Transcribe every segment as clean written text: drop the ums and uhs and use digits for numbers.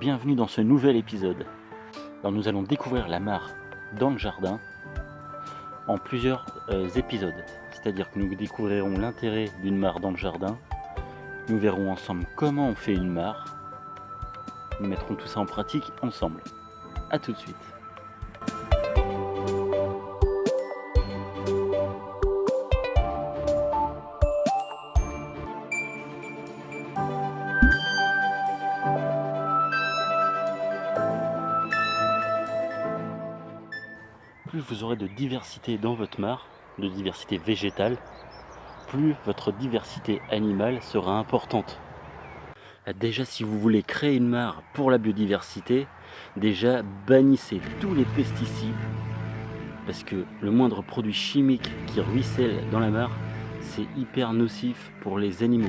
Bienvenue dans ce nouvel épisode. Alors nous allons découvrir la mare dans le jardin en plusieurs épisodes. C'est-à-dire que nous découvrirons l'intérêt d'une mare dans le jardin. Nous verrons ensemble comment on fait une mare. Nous mettrons tout ça en pratique ensemble. A tout de suite. Plus vous aurez de diversité dans votre mare, de diversité végétale, plus votre diversité animale sera importante. Déjà, si vous voulez créer une mare pour la biodiversité, déjà bannissez tous les pesticides, parce que le moindre produit chimique qui ruisselle dans la mare, c'est hyper nocif pour les animaux,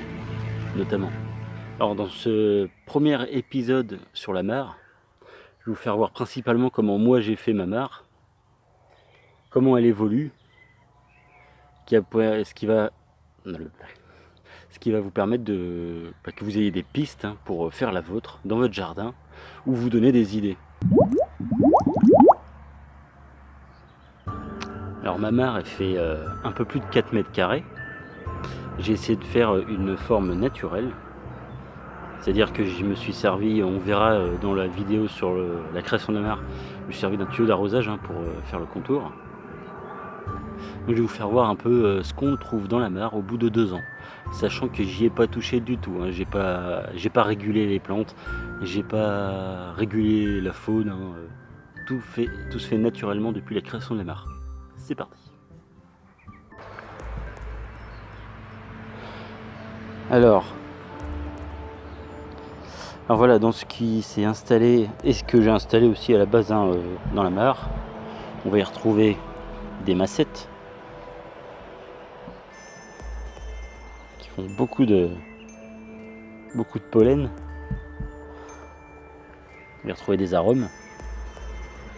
notamment. Alors dans ce premier épisode sur la mare, je vais vous faire voir principalement comment moi j'ai fait ma mare, comment elle évolue, ce qui va vous permettre que vous ayez des pistes pour faire la vôtre dans votre jardin ou vous donner des idées. Alors ma mare elle fait un peu plus de 4 mètres carrés. J'ai essayé de faire une forme naturelle, c'est-à-dire que je me suis servi, on verra dans la vidéo sur la création de la mare, je me suis servi d'un tuyau d'arrosage pour faire le contour. Donc je vais vous faire voir un peu ce qu'on trouve dans la mare au bout de 2 ans, sachant que j'y ai pas touché du tout, j'ai pas régulé les plantes, j'ai pas régulé la faune, tout se fait naturellement depuis la création de la mare. C'est parti. Alors voilà, dans ce qui s'est installé et ce que j'ai installé aussi à la base dans la mare, on va y retrouver des massettes qui font beaucoup de pollen. On va y retrouver des arômes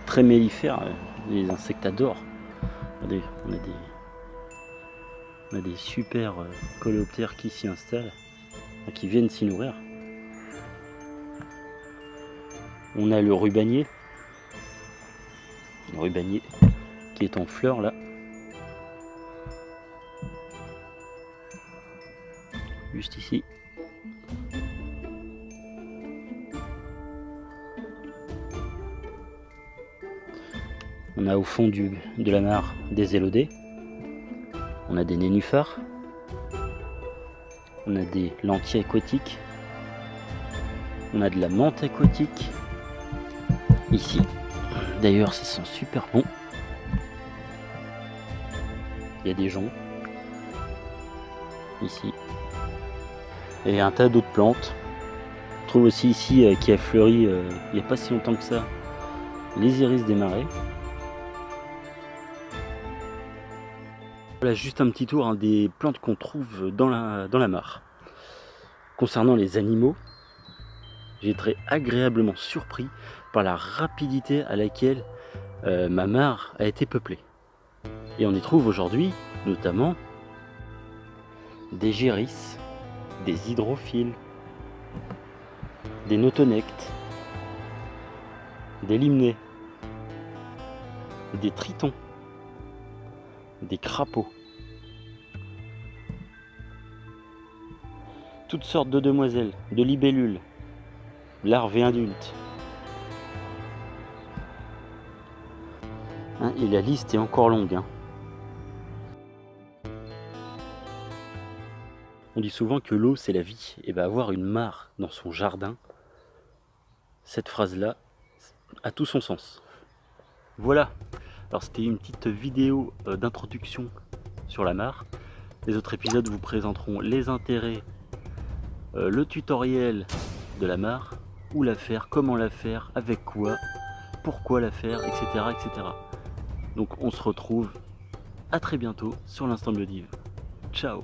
très mellifères, les insectes adorent. Regardez, on a des super coléoptères qui s'y installent, qui viennent s'y nourrir. On a le rubanier qui est en fleurs là, juste ici. On a au fond de la mare des élodées, on a des nénuphars, on a des lentilles aquatiques, on a de la menthe aquatique ici. D'ailleurs, ça sent super bon. Il y a des joncs ici et un tas d'autres plantes. On trouve aussi ici qui a fleuri il n'y a pas si longtemps que ça, les iris des marais. Voilà juste un petit tour des plantes qu'on trouve dans la mare. Concernant les animaux, j'ai été agréablement surpris par la rapidité à laquelle ma mare a été peuplée. Et on y trouve aujourd'hui notamment des gérisses, des hydrophiles, des notonectes, des limnés, des tritons, des crapauds, toutes sortes de demoiselles, de libellules, larves et adultes. Et la liste est encore longue. On dit souvent que l'eau c'est la vie. Et bien avoir une mare dans son jardin, cette phrase-là a tout son sens. Voilà. Alors c'était une petite vidéo d'introduction sur la mare. Les autres épisodes vous présenteront les intérêts, le tutoriel de la mare, où la faire, comment la faire, avec quoi, pourquoi la faire, etc. etc. Donc on se retrouve à très bientôt sur l'Instant Biodive. Ciao.